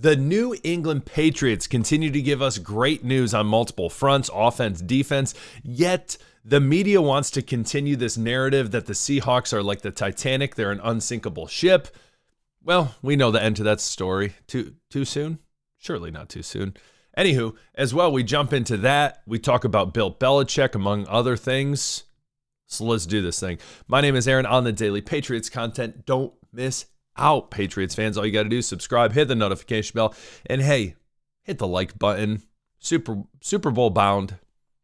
The New England Patriots continue to give us great news on multiple fronts, offense, defense, yet the media wants to continue this narrative that the Seahawks are like the Titanic, they're an unsinkable ship. Well, we know the end to that story. Too soon? Surely not too soon. Anywho, as well, we jump into that. We talk about Bill Belichick, among other things. So let's do this thing. My name is Aaron on the Daily Patriots content. Don't miss out, Patriots fans. All you got to do is subscribe, hit the notification bell, and hey, hit the like button. Super Bowl bound.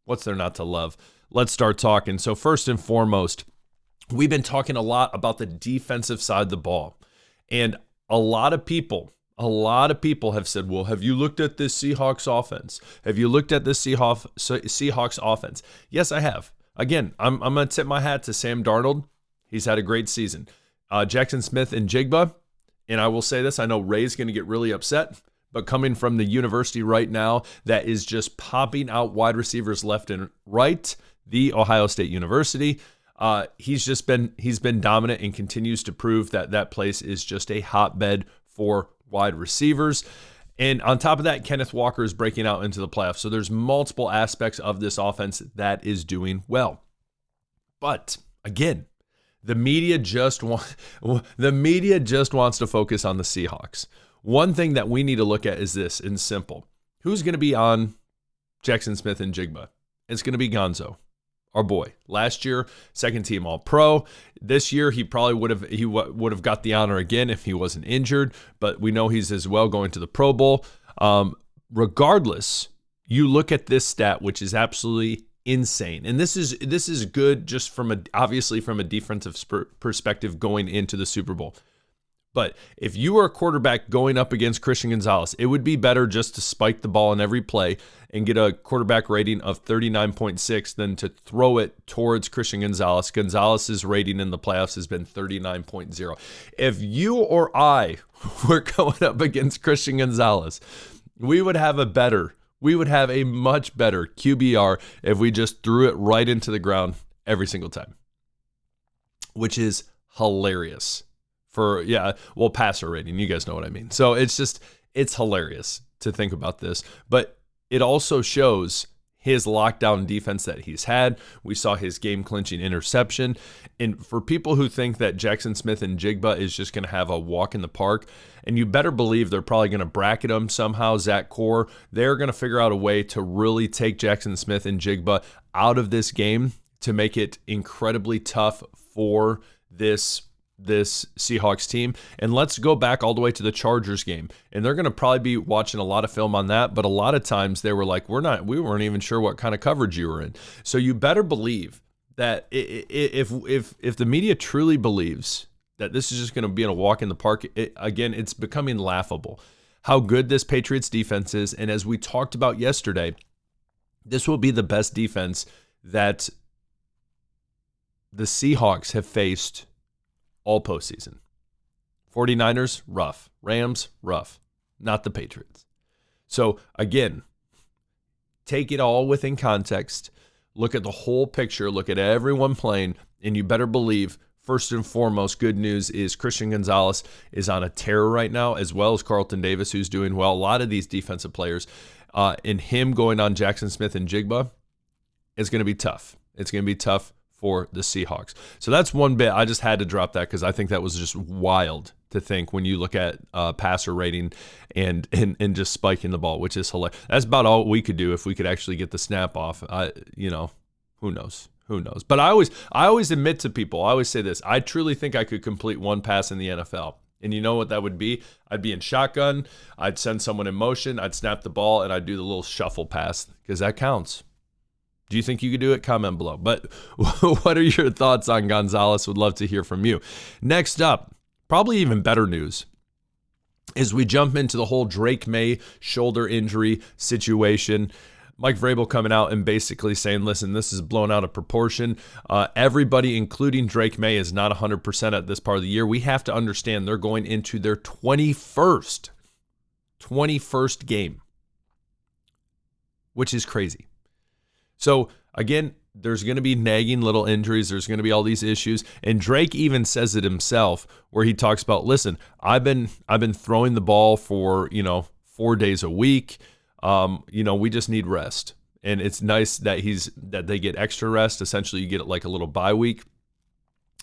What's there not to love? Let's start talking. So first and foremost, we've been talking a lot about the defensive side of the ball. And a lot of people have said, well, have you looked at this Seahawks offense? Have you looked at this Seahawks offense? Yes, I have. Again, I'm going to tip my hat to Sam Darnold. He's had a great season. Jackson Smith and Jigba, and I will say this, I know Ray's going to get really upset, but coming from the university right now that is just popping out wide receivers left and right, the Ohio State University, he's been dominant and continues to prove that place is just a hotbed for wide receivers. And on top of that, Kenneth Walker is breaking out into the playoffs. So there's multiple aspects of this offense that is doing well. But again, the media just wants to focus on the Seahawks. One thing that we need to look at is this, and simple. Who's going to be on Jackson Smith and Jigba? It's going to be Gonzo, our boy. Last year, second team All-Pro. This year, he probably would have got the honor again if he wasn't injured, but we know he's as well going to the Pro Bowl. Regardless, you look at this stat, which is absolutely insane. And this is good just obviously from a defensive perspective going into the Super Bowl. But if you were a quarterback going up against Christian Gonzalez, it would be better just to spike the ball in every play and get a quarterback rating of 39.6 than to throw it towards Christian Gonzalez. Gonzalez's rating in the playoffs has been 39.0. If you or I were going up against Christian Gonzalez, we would have a much better QBR if we just threw it right into the ground every single time, which is hilarious. Passer rating, you guys know what I mean. So it's hilarious to think about this, but it also shows his lockdown defense that he's had. We saw his game-clinching interception. And for people who think that Jackson Smith and Jigba is just going to have a walk in the park, and you better believe they're probably going to bracket him somehow, Zach Core, they're going to figure out a way to really take Jackson Smith and Jigba out of this game to make it incredibly tough for this Seahawks team. And let's go back all the way to the Chargers game. And they're going to probably be watching a lot of film on that, but a lot of times they were like, we weren't even sure what kind of coverage you were in. So you better believe that if the media truly believes that this is just going to be a walk in the park, it's becoming laughable how good this Patriots defense is. And as we talked about yesterday, this will be the best defense that the Seahawks have faced all postseason. 49ers, rough. Rams, rough. Not the Patriots. So again, take it all within context. Look at the whole picture. Look at everyone playing. And you better believe, first and foremost, good news is Christian Gonzalez is on a tear right now, as well as Carlton Davis, who's doing well. A lot of these defensive players, and him going on Jackson Smith and Jigba is going to be tough. It's going to be tough for the Seahawks. So that's one bit. I just had to drop that because I think that was just wild to think when you look at passer rating and just spiking the ball, which is hilarious. That's about all we could do if we could actually get the snap off. Who knows? But I always admit to people, I always say this, I truly think I could complete one pass in the NFL. And you know what that would be? I'd be in shotgun, I'd send someone in motion, I'd snap the ball, and I'd do the little shuffle pass because that counts. Do you think you could do it? Comment below. But what are your thoughts on Gonzalez? Would love to hear from you. Next up, probably even better news, is we jump into the whole Drake Maye shoulder injury situation. Mike Vrabel coming out and basically saying, listen, this is blown out of proportion. Everybody, including Drake Maye, is not 100% at this part of the year. We have to understand they're going into their 21st game, which is crazy. So again, there's going to be nagging little injuries. There's going to be all these issues. And Drake even says it himself, where he talks about, listen, I've been throwing the ball for, 4 days a week. We just need rest. And it's nice that they get extra rest. Essentially, you get like a little bye week.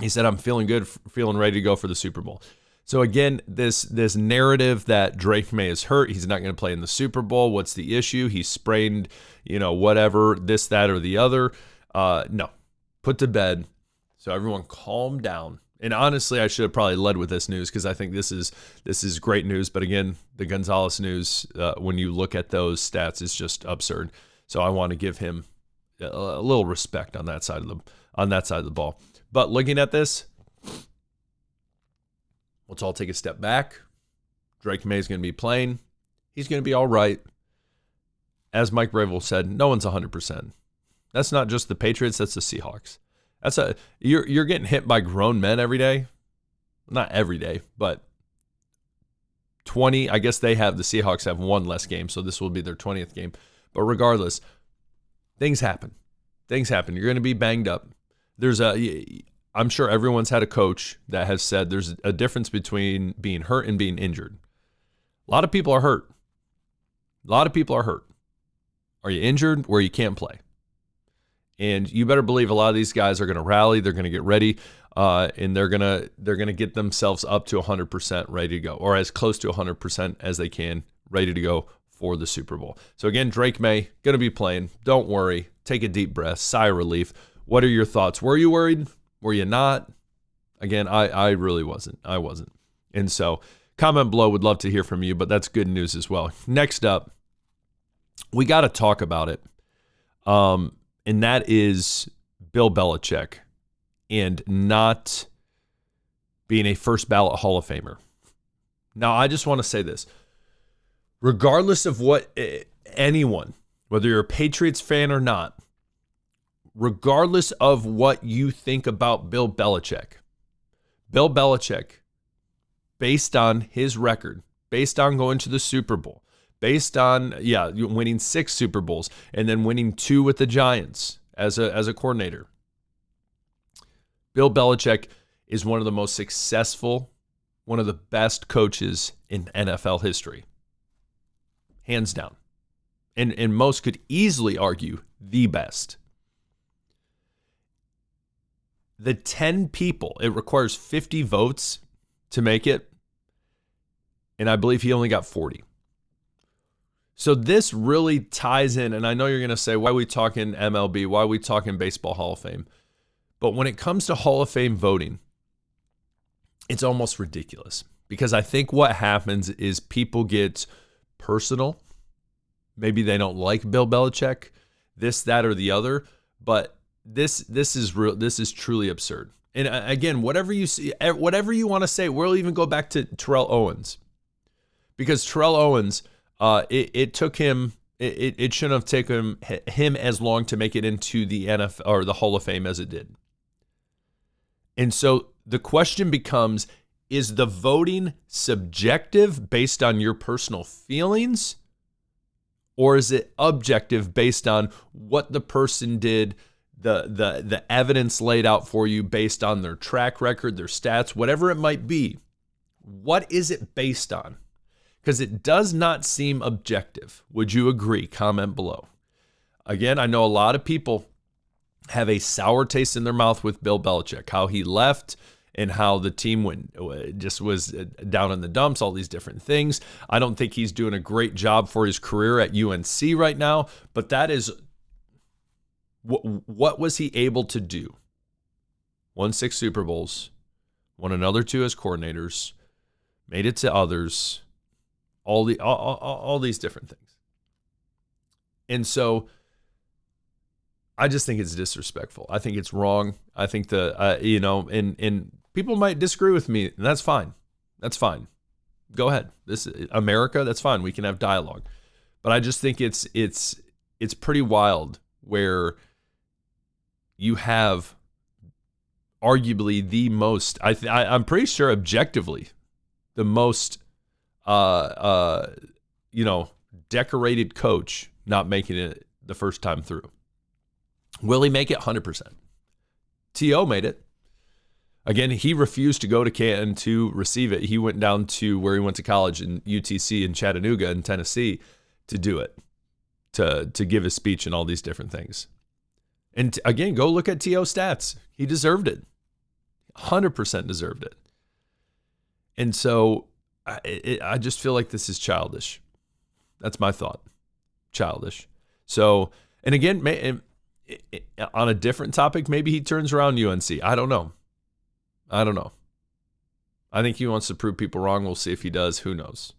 He said, I'm feeling good, feeling ready to go for the Super Bowl. So again, this narrative that Drake Maye is hurt, he's not going to play in the Super Bowl. What's the issue? He sprained, whatever, this, that, or the other. No, put to bed. So everyone calm down. And honestly, I should have probably led with this news because I think this is great news. But again, the Gonzalez news, when you look at those stats, is just absurd. So I want to give him a little respect on that side of the ball. But looking at this, let's all take a step back. Drake Maye is going to be playing. He's going to be all right. As Mike Bravel said, no one's 100%. That's not just the Patriots, that's the Seahawks. You're getting hit by grown men every day. Not every day, but 20. I guess the Seahawks have one less game, so this will be their 20th game. But regardless, things happen. Things happen. You're going to be banged up. I'm sure everyone's had a coach that has said there's a difference between being hurt and being injured. A lot of people are hurt. Are you injured where you can't play? And you better believe a lot of these guys are going to rally. They're going to get ready, and they're gonna get themselves up to 100% ready to go, or as close to 100% as they can, ready to go for the Super Bowl. So again, Drake Maye going to be playing. Don't worry. Take a deep breath. Sigh of relief. What are your thoughts? Were you worried? Were you not? Again, I really wasn't. I wasn't. And so comment below. Would love to hear from you, but that's good news as well. Next up, we got to talk about it. And that is Bill Belichick and not being a first ballot Hall of Famer. Now, I just want to say this. Regardless of what anyone, whether you're a Patriots fan or not, regardless of what you think about Bill Belichick, based on his record, based on going to the Super Bowl, based on winning 6 Super Bowls and then winning 2 with the Giants as a coordinator, Bill Belichick is one of the most successful, one of the best coaches in NFL history, hands down. And most could easily argue the best. The 10 people, it requires 50 votes to make it, and I believe he only got 40. So this really ties in, and I know you're going to say, why are we talking MLB? Why are we talking Baseball Hall of Fame? But when it comes to Hall of Fame voting, it's almost ridiculous because I think what happens is people get personal. Maybe they don't like Bill Belichick, this, that, or the other, but this is real. This is truly absurd. And again, whatever you see, whatever you want to say, we'll even go back to Terrell Owens, because Terrell Owens, it took him. It shouldn't have taken him as long to make it into the NFL or the Hall of Fame as it did. And so the question becomes: is the voting subjective based on your personal feelings, or is it objective based on what the person did? The evidence laid out for you based on their track record, their stats, whatever it might be. What is it based on? Because it does not seem objective. Would you agree? Comment below. Again, I know a lot of people have a sour taste in their mouth with Bill Belichick, how he left and how the team was down in the dumps, all these different things. I don't think he's doing a great job for his career at UNC right now, but that is, what was he able to do? Won 6 Super Bowls, won another 2 as coordinators, made it to others, all these different things. And so I just think it's disrespectful. I think it's wrong. I think and people might disagree with me, and that's fine. That's fine. Go ahead. This is America. That's fine. We can have dialogue. But I just think it's pretty wild where you have arguably the most, I'm pretty sure objectively, the most, decorated coach not making it the first time through. Will he make it? 100%. T.O. made it. Again, he refused to go to Canton to receive it. He went down to where he went to college in UTC in Chattanooga in Tennessee to do it, to give his speech and all these different things. And again, go look at T.O.'s stats. He deserved it. 100% deserved it. And so I just feel like this is childish. That's my thought. Childish. So, and again, on a different topic, maybe he turns around UNC. I don't know. I think he wants to prove people wrong. We'll see if he does. Who knows?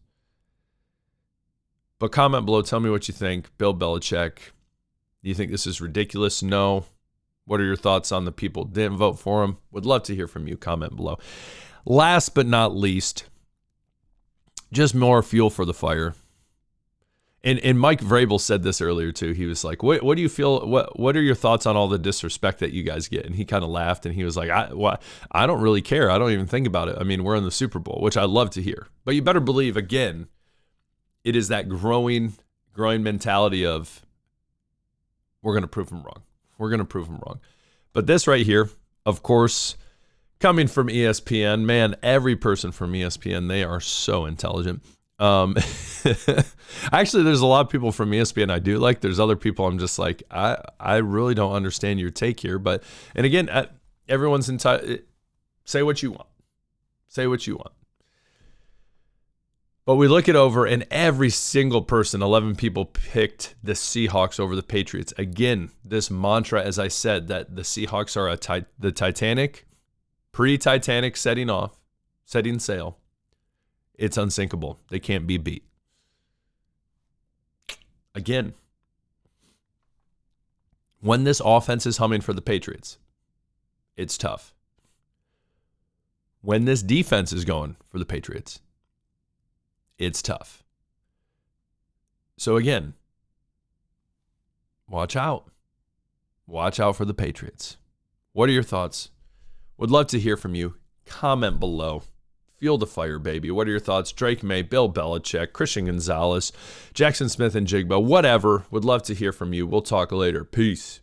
But comment below. Tell me what you think. Bill Belichick. Do you think this is ridiculous? No. What are your thoughts on the people who didn't vote for him? Would love to hear from you. Comment below. Last but not least, just more fuel for the fire. And Mike Vrabel said this earlier too. He was like, "What do you feel? What are your thoughts on all the disrespect that you guys get?" And he kind of laughed and he was like, "I don't really care. I don't even think about it. I mean, we're in the Super Bowl," which I love to hear. But you better believe, again, it is that growing mentality of we're going to prove them wrong. We're going to prove them wrong. But this right here, of course, coming from ESPN, man, every person from ESPN, they are so intelligent. Actually, there's a lot of people from ESPN I do like. There's other people I'm just like, I really don't understand your take here. But, and again, everyone's entitled. Say what you want. Say what you want. But we look it over, and every single person, 11 people, picked the Seahawks over the Patriots. Again, this mantra, as I said, that the Seahawks are the Titanic, pre-Titanic setting sail. It's unsinkable. They can't be beat. Again, when this offense is humming for the Patriots, it's tough. When this defense is going for the Patriots, it's tough. So again, watch out. Watch out for the Patriots. What are your thoughts? Would love to hear from you. Comment below. Fuel the fire, baby. What are your thoughts? Drake Maye, Bill Belichick, Christian Gonzalez, Jackson Smith and Jigba, whatever. Would love to hear from you. We'll talk later. Peace.